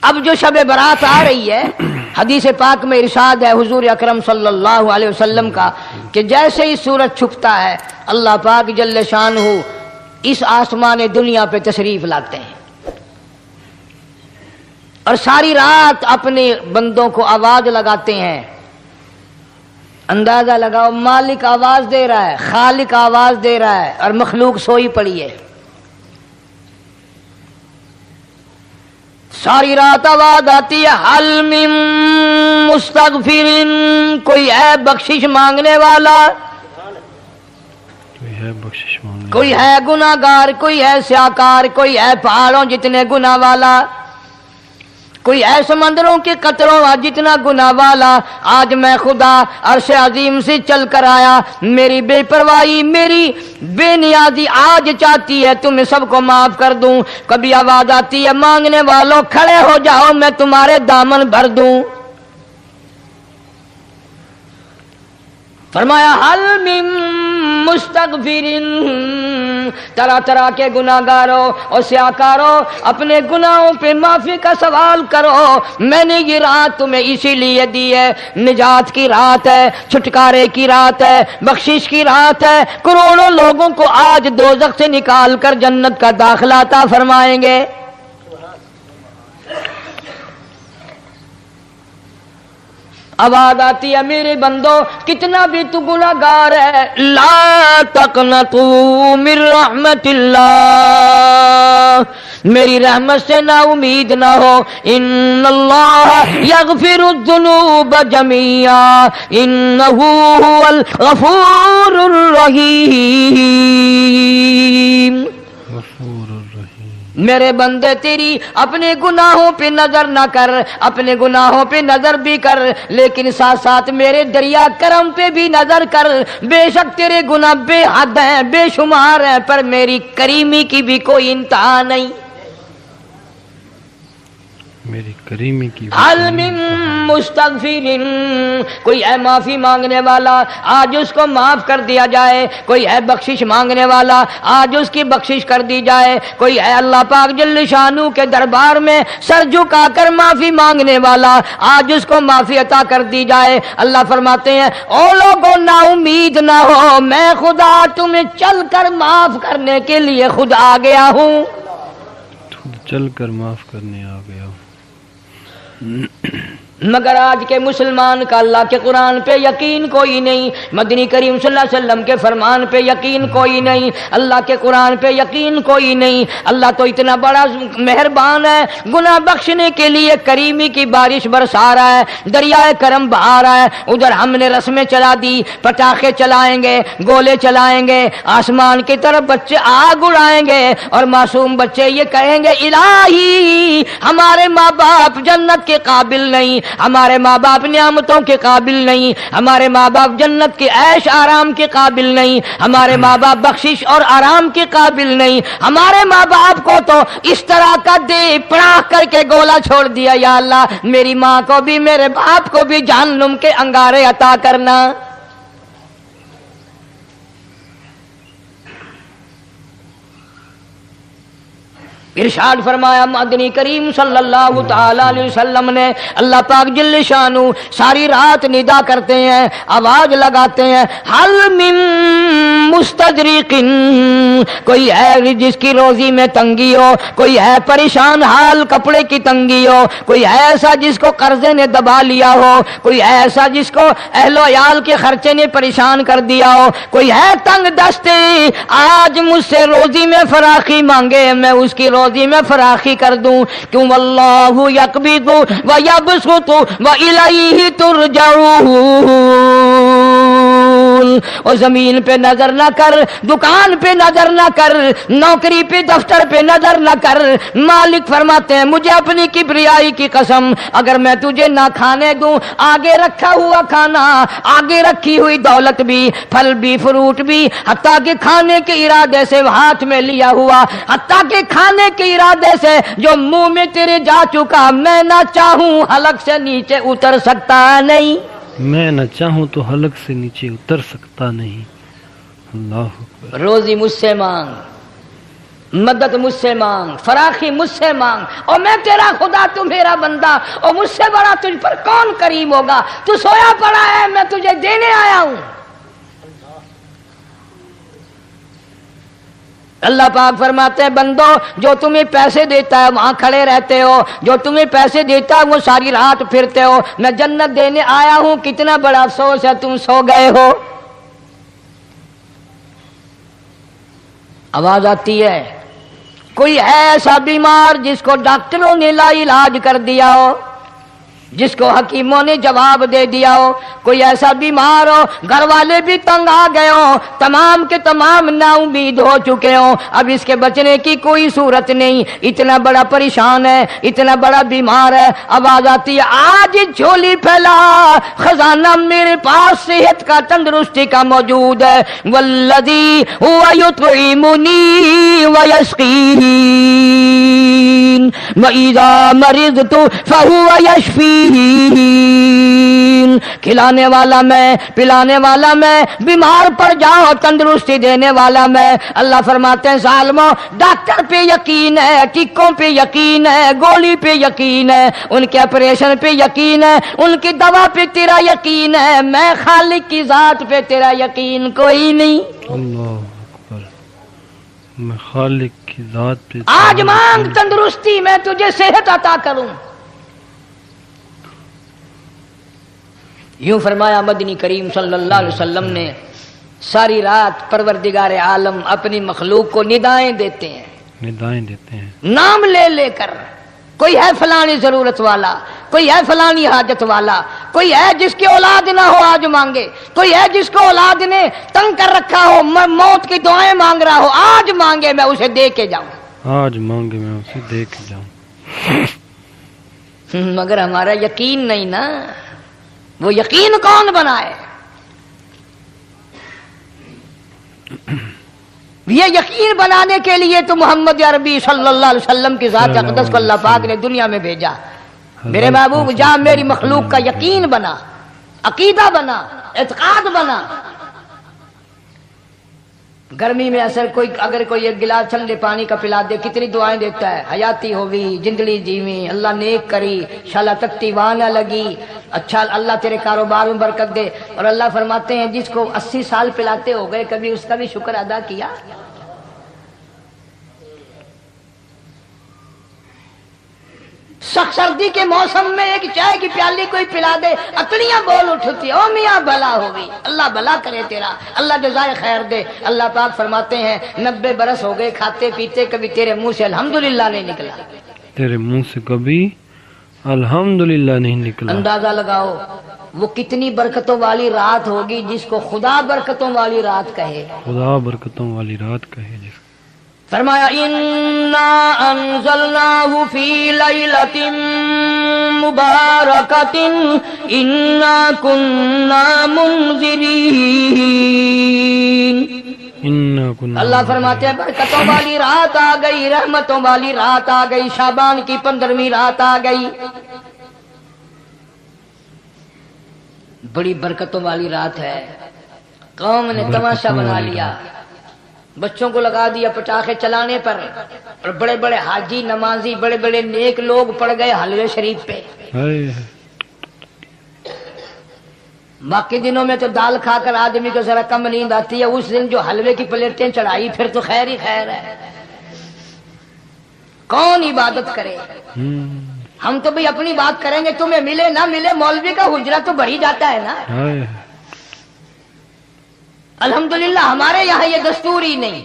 اب جو شب برات آ رہی ہے، حدیث پاک میں ارشاد ہے حضور اکرم صلی اللہ علیہ وسلم کا کہ جیسے ہی سورج چھپتا ہے اللہ پاک جل شانہ اس آسمان دنیا پہ تشریف لاتے ہیں اور ساری رات اپنے بندوں کو آواز لگاتے ہیں. اندازہ لگاؤ، مالک آواز دے رہا ہے، خالق آواز دے رہا ہے اور مخلوق سوئی پڑی ہے. ساری رات آواز آتی ہے حل من مستغفر، کوئی ہے بخشش مانگنے والا، کوئی ہے گناہ گار، کوئی ہے سیاکار، کوئی ہے پہاڑوں جتنے گناہ والا، کوئی ہے سمندروں کے قطروں جتنا گناہ والا. آج میں خدا عرش عظیم سے چل کر آیا، میری بے پرواہی، میری بے نیازی آج چاہتی ہے تمہیں سب کو معاف کر دوں. کبھی آواز آتی ہے مانگنے والوں کھڑے ہو جاؤ میں تمہارے دامن بھر دوں. فرمایا حل من مستغفرین، طرح طرح کے گناہگاروں اور سیاکاروں اپنے گناہوں پہ معافی کا سوال کرو. میں نے یہ رات تمہیں اسی لیے دی ہے، نجات کی رات ہے، چھٹکارے کی رات ہے، بخشش کی رات ہے. کروڑوں لوگوں کو آج دوزخ سے نکال کر جنت کا داخلہ عطا فرمائیں گے. آواز آتی ہے میرے بندو کتنا بھی تو گناہ گار ہے، لا تقنطوا من رحمت اللہ، میری رحمت سے نا امید نہ ہو. ان اللہ یغفر الذنوب جميعا انہ هو الغفور الرحیم. میرے بندے تیری اپنے گناہوں پہ نظر نہ کر، اپنے گناہوں پہ نظر بھی کر لیکن ساتھ ساتھ میرے دریا کرم پہ بھی نظر کر. بے شک تیرے گناہ بے حد ہیں، بے شمار ہیں، پر میری کریمی کی بھی کوئی انتہا نہیں. میری کریمی کی حل من مستغفرین، کوئی ہے معافی مانگنے والا آج اس کو معاف کر دیا جائے، کوئی ہے بخشش مانگنے والا آج اس کی بخشش کر دی جائے، کوئی ہے اللہ پاک جل شانہ کے دربار میں سر جھکا کر معافی مانگنے والا آج اس کو معافی عطا کر دی جائے. اللہ فرماتے ہیں او لوگوں نا امید نہ ہو، میں خدا تمہیں چل کر معاف کرنے کے لیے خود آ گیا ہوں، چل کر معاف کرنے آ گیا ہوں. مگر آج کے مسلمان کا اللہ کے قرآن پہ یقین کوئی نہیں، مدنی کریم صلی اللہ علیہ وسلم کے فرمان پہ یقین کوئی نہیں، اللہ کے قرآن پہ یقین کوئی نہیں. اللہ تو اتنا بڑا مہربان ہے، گناہ بخشنے کے لیے کریمی کی بارش برسا رہا ہے، دریائے کرم بہا رہا ہے. ادھر ہم نے رسمیں چلا دی، پٹاخے چلائیں گے، گولے چلائیں گے، آسمان کی طرف بچے آگ اڑائیں گے اور معصوم بچے یہ کہیں گے الہی ہمارے ماں باپ جنت کے قابل نہیں، ہمارے ماں باپ نعمتوں کے قابل نہیں، ہمارے ماں باپ جنت کے عیش آرام کے قابل نہیں، ہمارے ماں باپ بخشش اور آرام کے قابل نہیں، ہمارے ماں باپ کو تو اس طرح کا دے پڑاخ کر کے گولا چھوڑ دیا. یا اللہ میری ماں کو بھی میرے باپ کو بھی جہنم کے انگارے عطا کرنا. ارشاد فرمایا مدنی کریم صلی اللہ تعالی علیہ وسلم نے، اللہ پاک جل شانہ ساری رات ندا کرتے ہیں، آواز لگاتے ہیں حل من مستدرک، کوئی ہے جس کی روزی میں تنگی ہو، کوئی ہے پریشان حال کپڑے کی تنگی ہو، کوئی ہے ایسا جس کو قرضے نے دبا لیا ہو، کوئی ہے ایسا جس کو اہل و عیال کے خرچے نے پریشان کر دیا ہو، کوئی ہے تنگ دستے آج مجھ سے روزی میں فراخی مانگے میں اس کی روزی میں فراخی کر دوں. کیوں واللہ یقبض ویبسط والیہ ترجعون. اور زمین پہ نظر نہ کر، دکان پہ نظر نہ کر، نوکری پہ دفتر پہ نظر نہ کر. مالک فرماتے ہیں مجھے اپنی کبریائی کی قسم اگر میں تجھے نہ کھانے دوں، آگے رکھا ہوا کھانا، آگے رکھی ہوئی دولت بھی، پھل بھی، فروٹ بھی، حتیٰ کہ کھانے کے ارادے سے ہاتھ میں لیا ہوا، حتیٰ کہ کھانے کے ارادے سے جو منہ میں تیرے جا چکا، میں نہ چاہوں حلق سے نیچے اتر سکتا نہیں، میں نہ چاہوں تو حلق سے نیچے اتر سکتا نہیں. اللہ اکبر. روزی مجھ سے مانگ، مدد مجھ سے مانگ، فراخی مجھ سے مانگ، اور میں تیرا خدا تو میرا بندہ، اور مجھ سے بڑا تجھ پر کون کریم ہوگا؟ تو سویا پڑا ہے، میں تجھے دینے آیا ہوں۔ اللہ پاک فرماتے ہیں بندو جو تمہیں پیسے دیتا ہے وہاں کھڑے رہتے ہو، جو تمہیں پیسے دیتا ہے وہ ساری رات پھرتے ہو، میں جنت دینے آیا ہوں، کتنا بڑا افسوس ہے تم سو گئے ہو۔ آواز آتی ہے، کوئی ہے ایسا بیمار جس کو ڈاکٹروں نے لا علاج کر دیا ہو، جس کو حکیموں نے جواب دے دیا ہو؟ کوئی ایسا بیمار ہو، گھر والے بھی تنگ آ گئے ہوں، تمام کے تمام نا امید ہو چکے ہوں، اب اس کے بچنے کی کوئی صورت نہیں، اتنا بڑا پریشان ہے، اتنا بڑا بیمار ہے۔ آواز آتی ہے آج جھولی پھیلا، خزانہ میرے پاس صحت کا، تندرستی کا موجود ہے۔ والذی هو یطعمنی ویسقین وَإِذَا مَرِضْتُ فَهُوَ يَشْفِينِ، کھلانے والا میں، پلانے والا میں، بیمار پڑ جاؤ تندرستی دینے والا میں۔ اللہ فرماتے ہیں ظالموں، ڈاکٹر پہ یقین ہے، ٹیکوں پہ یقین ہے، گولی پہ یقین ہے، ان کے آپریشن پہ یقین ہے، ان کی دوا پہ تیرا یقین ہے، میں خالق کی ذات پہ تیرا یقین کوئی نہیں۔ اللہ اکبر، میں خالق کی ذات پہ آج مانگ تندرستی، میں تجھے صحت عطا کروں۔ یوں فرمایا مدنی کریم صلی اللہ علیہ وسلم نے۔ ساری رات پروردگار عالم اپنی مخلوق کو ندائیں دیتے ہیں، ندائیں دیتے ہیں، نام لے لے کر۔ کوئی ہے فلانی ضرورت والا، کوئی ہے فلانی حاجت والا، کوئی ہے جس کی اولاد نہ ہو آج مانگے، کوئی ہے جس کو اولاد نے تنگ کر رکھا ہو، موت کی دعائیں مانگ رہا ہو، آج مانگے میں اسے دے کے جاؤں، آج مانگے میں اسے دے کے جاؤں۔ مگر ہمارا یقین نہیں نا، وہ یقین کون بنائے؟ یہ یقین بنانے کے لیے تو محمد عربی صلی اللہ علیہ وسلم کی ذات اقدس کو اللہ پاک نے دنیا میں بھیجا۔ میرے محبوب جا میری مخلوق کا یقین بنا، عقیدہ بنا، اعتقاد بنا۔ گرمی میں اگر کوئی ایک گلاس ٹھنڈے پانی کا پلا دے کتنی دعائیں دیتا ہے، حیاتی ہوگی، جندڑی جیویں، اللہ نیک کری، شالا تکتی وہاں نہ لگی، اچھا اللہ تیرے کاروبار میں برکت دے۔ اور اللہ فرماتے ہیں جس کو 80 سال پلاتے ہو گئے کبھی اس کا بھی شکر ادا کیا؟ سخت سردی کے موسم میں ایک چائے کی پیالی کوئی پلا دے، اکڑیاں بول اٹھتی، او میاں بھلا ہوگی، اللہ بھلا کرے تیرا، اللہ جزائے خیر دے۔ اللہ پاک فرماتے ہیں 90 برس ہو گئے کھاتے پیتے، کبھی تیرے منہ سے الحمدللہ نہیں نکلا، تیرے منہ سے کبھی الحمدللہ نہیں نکلا۔ اندازہ لگاؤ وہ کتنی برکتوں والی رات ہوگی جس کو خدا برکتوں والی رات کہے۔ خدا برکتوں والی رات کہے جس کو۔ فرمایا انا انزلناہ فی لیلۃ مبارکۃ انا کننا منذرین۔ اللہ فرماتے ہیں برکتوں والی رات آ گئی، رحمتوں والی رات آ گئی، شعبان کی 15ویں رات آ گئی، بڑی برکتوں والی رات ہے۔ قوم نے تماشا بنا لیا، بچوں کو لگا دیا پٹاخے چلانے پر، اور بڑے بڑے حاجی نمازی بڑے بڑے نیک لوگ پڑ گئے حلوے شریف پہ۔ باقی دنوں میں تو دال کھا کر آدمی کو ذرا کم نیند آتی ہے، اس دن جو حلوے کی پلیٹیں چڑھائی پھر تو خیر ہی خیر ہے۔ کون عبادت کرے؟ ہم تو بھی اپنی بات کریں گے، تمہیں ملے نہ ملے مولوی کا حجرہ تو بڑھ ہی جاتا ہے نا۔ الحمدللہ ہمارے یہاں یہ دستور ہی نہیں۔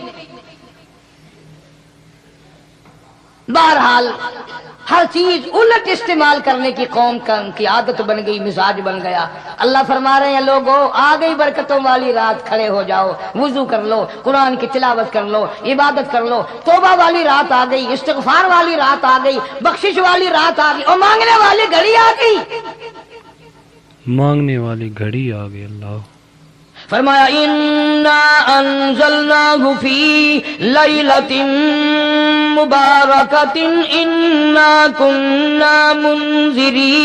بہرحال ہر چیز الٹ استعمال کرنے کی قوم کی عادت بن گئی، مزاج بن گیا۔ اللہ فرما رہے ہیں لوگوں آ گئی برکتوں والی رات، کھڑے ہو جاؤ، وضو کر لو، قرآن کی تلاوت کر لو، عبادت کر لو، توبہ والی رات آ گئی، استغفار والی رات آ گئی، بخشش والی رات آ گئی، اور مانگنے والی گھڑی آ گئی، مانگنے والی گھڑی آ گئی۔ اللہ فرمایا انا انزلناہ فی لیلۃ مبارکۃ انا کننا منذرین۔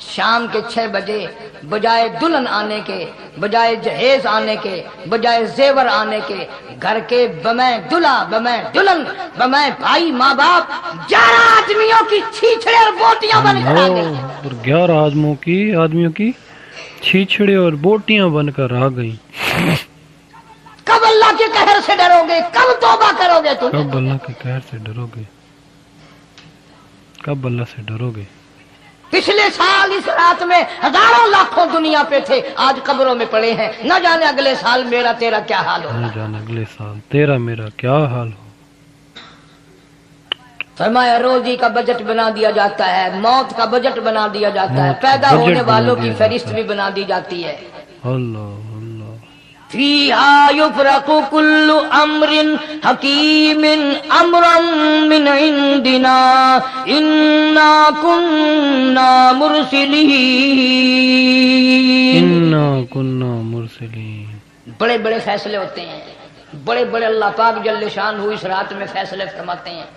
شام کے 6 بجے بجائے دلہن آنے کے، بجائے جہیز آنے کے، بجائے زیور آنے کے، گھر کے بمیں دلہا، بمیں دلہن، بمیں بھائی ماں باپ 11 آدمیوں کی چھیچڑے اور بوٹیاں بن کر آ گئی۔ اور 11 آدمیوں کی چھیچڑے اور بوٹیاں بن کر آ گئیں۔ کب اللہ کے قہر سے ڈرو گے؟ کب توبہ کرو گے تم؟ کب اللہ کے قہر سے ڈرو گے؟ کب اللہ سے ڈرو گے؟ پچھلے سال اس رات میں ہزاروں لاکھوں دنیا پہ تھے، آج قبروں میں پڑے ہیں، نہ جانے اگلے سال میرا تیرا کیا حال ہو۔ نہ جانے اگلے سال تیرا میرا کیا حال ہو۔ فرمایا روزی کا بجٹ بنا دیا جاتا ہے، موت کا بجٹ بنا دیا جاتا ہے، پیدا ہونے والوں کی فہرست بھی بنا دی جاتی ہے۔ اللہ اللہ فیہا یفرق کل امر حکیم امرا من عندنا انا کننا مرسلین۔ انا کننا مرسلین۔ بڑے بڑے فیصلے ہوتے ہیں، بڑے بڑے اللہ پاک جل شان اس رات میں فیصلے فرماتے ہیں۔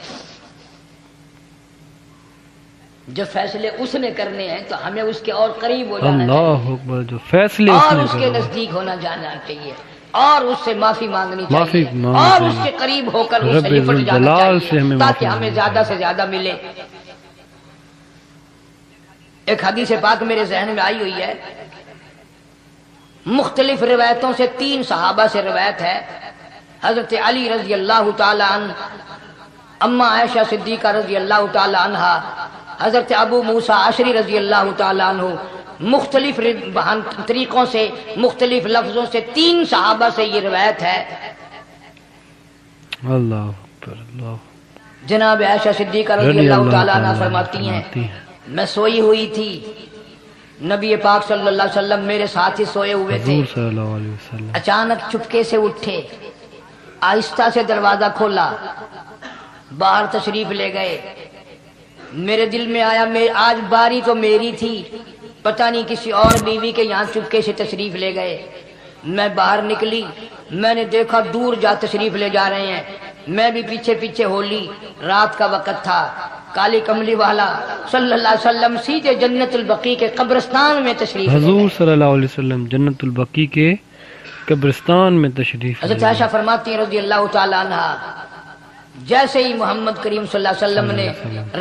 جب فیصلے اس نے کرنے ہیں تو ہمیں اس کے اور قریب ہو جانا چاہیے، اللہ اکبر، جو فیصلے اور اس کے کرے نزدیک ہونا جانا چاہیے، اور اس سے معافی مانگنی معافی چاہیے، مانگنی اور چاہیے۔ اس کے قریب ہو کر اس رب سے نپٹ جانا ذوالجلال سے چاہیے ہمیں تاکہ معافی ہمیں مانگنی زیادہ سے زیادہ ملے۔ ایک حدیث پاک میرے ذہن میں آئی ہوئی ہے، مختلف روایتوں سے 3 صحابہ سے روایت ہے، حضرت علی رضی اللہ تعالی عنہ، اما عائشہ صدیقہ رضی اللہ تعالی عنہا، حضرت ابو موسیٰ اشعری رضی اللہ تعالی عنہ، مختلف طریقوں سے، مختلف لفظوں سے 3 صحابہ سے یہ روایت ہے۔ اللہ اکبر، اللہ جناب عائشہ صدیقہ رضی اللہ تعالی عنہ فرماتی ہیں میں سوئی ہوئی تھی، نبی پاک صلی اللہ علیہ وسلم میرے ساتھ ہی سوئے ہوئے تھے، حضور صلی اللہ علیہ وسلم اچانک چپکے سے اٹھے، آہستہ سے دروازہ کھولا، باہر تشریف لے گئے۔ میرے دل میں آیا آج باری تو میری تھی، پتہ نہیں کسی اور بیوی کے یہاں چپکے سے تشریف لے گئے۔ میں باہر نکلی، میں نے دیکھا دور جا تشریف لے جا رہے ہیں، میں بھی پیچھے پیچھے ہو لی۔ رات کا وقت تھا، کالی کملی والا صلی اللہ علیہ وسلم سیدھے جنت البقیع کے قبرستان میں تشریف لے حضور گئے۔ صلی اللہ علیہ وسلم جنت البقیع کے قبرستان میں تشریف حضرت عائشہ فرماتی ہیں رضی اللہ تعالی عنہ، جیسے ہی محمد کریم صلی اللہ علیہ وسلم نے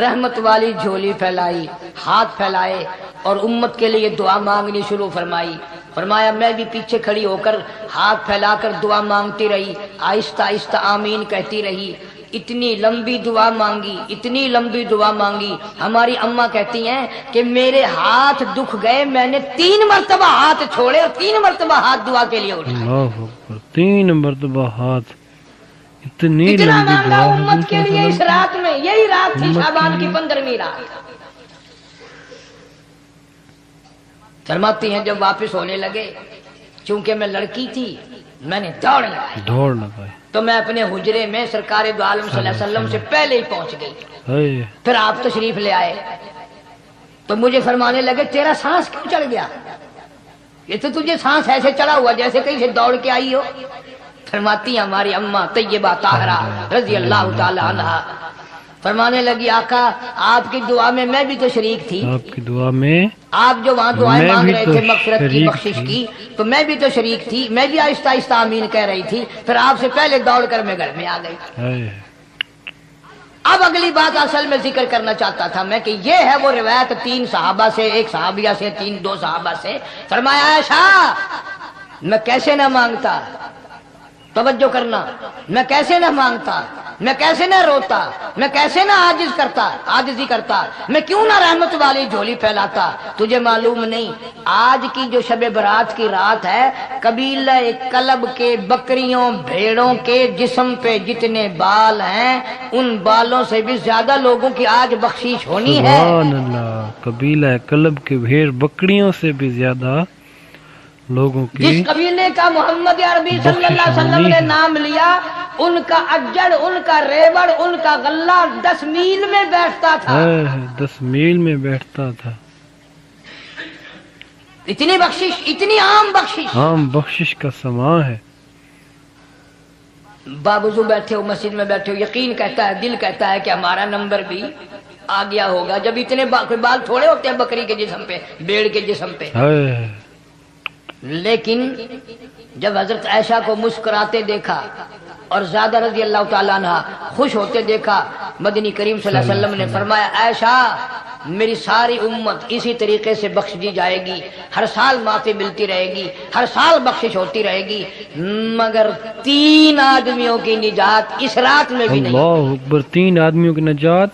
رحمت والی جھولی پھیلائی، ہاتھ پھیلائے اور امت کے لیے دعا مانگنی شروع فرمائی، فرمایا میں بھی پیچھے کھڑی ہو کر ہاتھ پھیلا کر دعا مانگتی رہی، آہستہ آہستہ آمین کہتی رہی۔ اتنی لمبی دعا مانگی، اتنی لمبی دعا مانگی، ہماری اماں کہتی ہیں کہ میرے ہاتھ دکھ گئے، میں نے 3 مرتبہ ہاتھ چھوڑے اور 3 مرتبہ ہاتھ دعا کے لیے اٹھائے۔ اللہ اکبر، 3 مرتبہ ہاتھ، اتنی اتنا لمبی مانگا دعا امت کے لیے اس رات میں، یہی رات تھی امت شعبان کے کی 15ویں رات۔ فرماتی ہیں جب واپس ہونے لگے، چونکہ میں لڑکی تھی، میں نے دوڑ لگائی تو میں اپنے حجرے میں سرکار دو عالم صلی اللہ علیہ وسلم سے پہلے ہی پہنچ گئی۔ اے، پھر آپ تشریف لے آئے تو مجھے فرمانے لگے تیرا سانس کیوں چڑھ گیا؟ یہ تو تجھے سانس ایسے چڑھا ہوا جیسے کہیں سے دوڑ کے آئی ہو۔ فرماتی ہیں ہماری اماں طیبہ طاہرہ رضی اللہ تعالی عنہا، فرمانے لگی آقا آپ کی دعا میں میں بھی تو شریک تھی، آپ کی دعا میں آپ جو وہاں دعائیں میں مانگ بھی رہے تو تھے مغفرت کی شریک بخشش تھی۔ کی، تو میں بھی تو شریک تھی، میں بھی آہستہ آہستہ آمین کہہ رہی تھی، پھر آپ سے پہلے دوڑ کر میں گھر میں آ گئی۔ اے، اب اگلی بات اصل میں ذکر کرنا چاہتا تھا میں کہ یہ ہے وہ روایت 3 صحابہ سے، 1 صحابیہ سے، 2 صحابہ سے۔ فرمایا عائشہ میں کیسے نہ مانگتا، توجہ کرنا، میں کیسے نہ مانگتا، میں کیسے نہ روتا، میں کیسے نہ عاجزی کرتا، میں کیوں نہ رحمت والی جھولی پھیلاتا۔ تجھے معلوم نہیں آج کی جو شب برات کی رات ہے، قبیلہ کلب کے بکریوں بھیڑوں کے جسم پہ جتنے بال ہیں ان بالوں سے بھی زیادہ لوگوں کی آج بخشش ہونی ہے۔ سبحان اللہ، قبیلہ کلب کے بھیڑ بکریوں سے بھی زیادہ لوگوں کی جس قبیلے کا محمد عربی صلی اللہ علیہ وسلم نے نام لیا، ان کا اجڑ، ان کا ریوڑ، ان کا غلہ 10 میل میں بیٹھتا تھا۔ 10 میل میں بیٹھتا تھا۔ اتنی بخشش، اتنی عام بخشش، عام بخشش کا سماں ہے۔ باوضو بیٹھے ہو، مسجد میں بیٹھے ہو، یقین کہتا ہے، دل کہتا ہے کہ ہمارا نمبر بھی آ گیا ہوگا جب اتنے کوئی بال تھوڑے ہوتے ہیں بکری کے جسم پہ، بھیڑ کے جسم پہ. ہے لیکن جب حضرت عائشہ کو مسکراتے دیکھا اور زیادہ رضی اللہ تعالیٰ عنہ خوش ہوتے دیکھا، مدنی کریم صلی اللہ علیہ وسلم نے فرمایا عائشہ میری ساری امت اسی طریقے سے بخش دی جائے گی، ہر سال معافی ملتی رہے گی، ہر سال بخشش ہوتی رہے گی، مگر 3 آدمیوں کی نجات اس رات میں بھی نہیں. اللہ اکبر، 3 آدمیوں کی نجات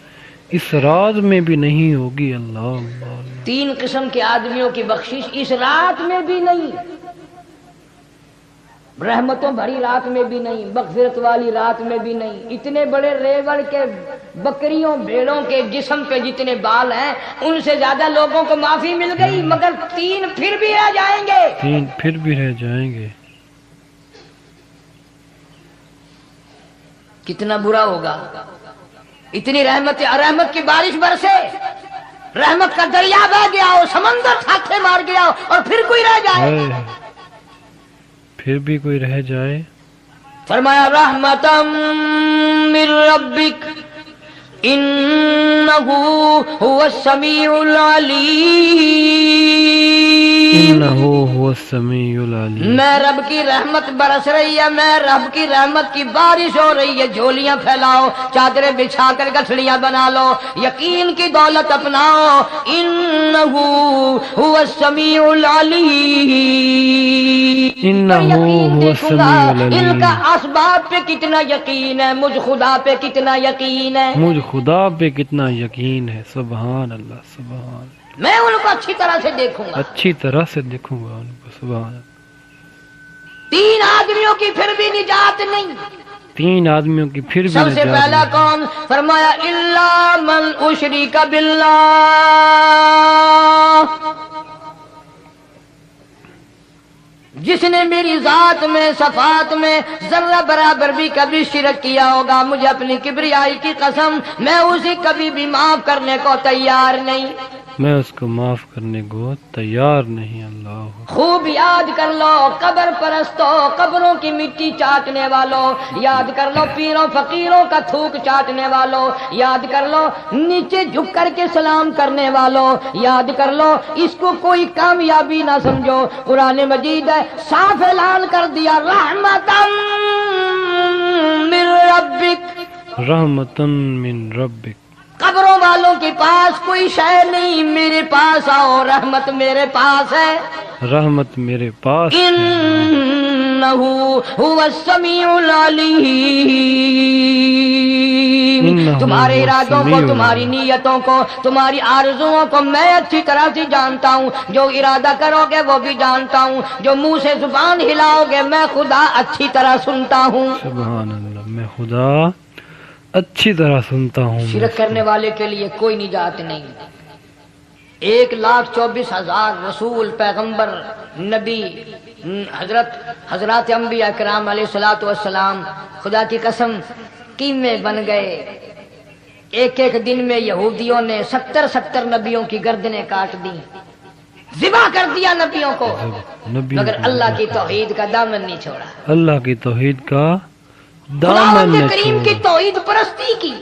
اس رات میں بھی نہیں ہوگی. اللہ اللہ 3 قسم کے آدمیوں کی بخشش اس رات میں بھی نہیں، رحمتوں بھری رات میں بھی نہیں، مغفرت والی رات میں بھی نہیں. اتنے بڑے ریوڑ کے بکریوں بھیڑوں کے جسم پہ جتنے بال ہیں ان سے زیادہ لوگوں کو معافی مل گئی، مگر 3 پھر بھی رہ جائیں گے. 3 پھر بھی رہ جائیں گے. کتنا برا ہوگا. اتنی رحمت کی بارش برسے، رحمت کا دریا بہ گیا ہو، سمندر تھاکے مار گیا ہو اور پھر کوئی رہ جائے، پھر بھی کوئی رہ جائے. فرمایا رحمتم من ربک انہ هو السمیع العلیم. انہو هو السمیع العلیم. میں رب کی رحمت برس رہی ہے، میں رب کی رحمت کی بارش ہو رہی ہے. جھولیاں پھیلاؤ، چادریں بچھا کر گٹھڑیاں بنا لو، یقین کی دولت اپناؤ. انہو هو السمیع العلیم. انہو هو السمیع العلیم. ان کا اسباب پہ کتنا یقین ہے، مجھ خدا پہ کتنا یقین ہے، مجھ خدا پہ کتنا یقین ہے. سبحان اللہ سبحان اللہ. میں ان کو اچھی طرح سے دیکھوں گا، اچھی طرح سے دیکھوں گا ان کو. سبحان اللہ. 3 آدمیوں کی پھر بھی نجات نہیں. 3 آدمیوں کی پھر بھی سب سے نجات پہلا نہیں. کون؟ فرمایا الا من اشرک باللہ. جس نے میری ذات میں صفات میں ذرہ برابر بھی کبھی شرک کیا ہوگا، مجھے اپنی کبریائی کی قسم میں اسے کبھی بھی معاف کرنے کو تیار نہیں، میں اس کو معاف کرنے کو تیار نہیں. اللہ خوب یاد کر لو قبر پرستو، قبروں کی مٹی چاٹنے والوں، یاد کر لو پیروں فقیروں کا تھوک چاٹنے والوں، یاد کر لو نیچے جھک کر کے سلام کرنے والوں، یاد کر لو اس کو کوئی کامیابی نہ سمجھو. قرآن مجید ہے صاف اعلان کر دیا رحمتم من ربک. رحمتن من ربک. قبروں والوں کے پاس کوئی شے نہیں، میرے پاس آؤ، رحمت میرے پاس ہے. رحمت میرے پاس ہے. انہو هو السمیع العلیم. تمہارے ارادوں کو، تمہاری نیتوں کو، تمہاری آرزوؤں کو میں اچھی طرح سے جانتا ہوں. جو ارادہ کرو گے وہ بھی جانتا ہوں، جو منہ سے زبان ہلاؤ گے میں خدا اچھی طرح سنتا ہوں. سبحان اللہ. میں خدا اچھی طرح سنتا ہوں. شرک کرنے والے کے لیے کوئی نجات نہیں. 1,24,000 رسول، پیغمبر، نبی، حضرات انبیاء کرام علیہ الصلوۃ والسلام خدا کی قسم قیمے بن گئے. ایک دن میں یہودیوں نے 70 نبیوں کی گردنیں کاٹ دی، ذبح کر دیا نبیوں کو، مگر اللہ کی توحید کا دامن نہیں چھوڑا. اللہ کی توحید کا خداوند دامن نہ کریم کی چھوڑا. توحید پرستی کی.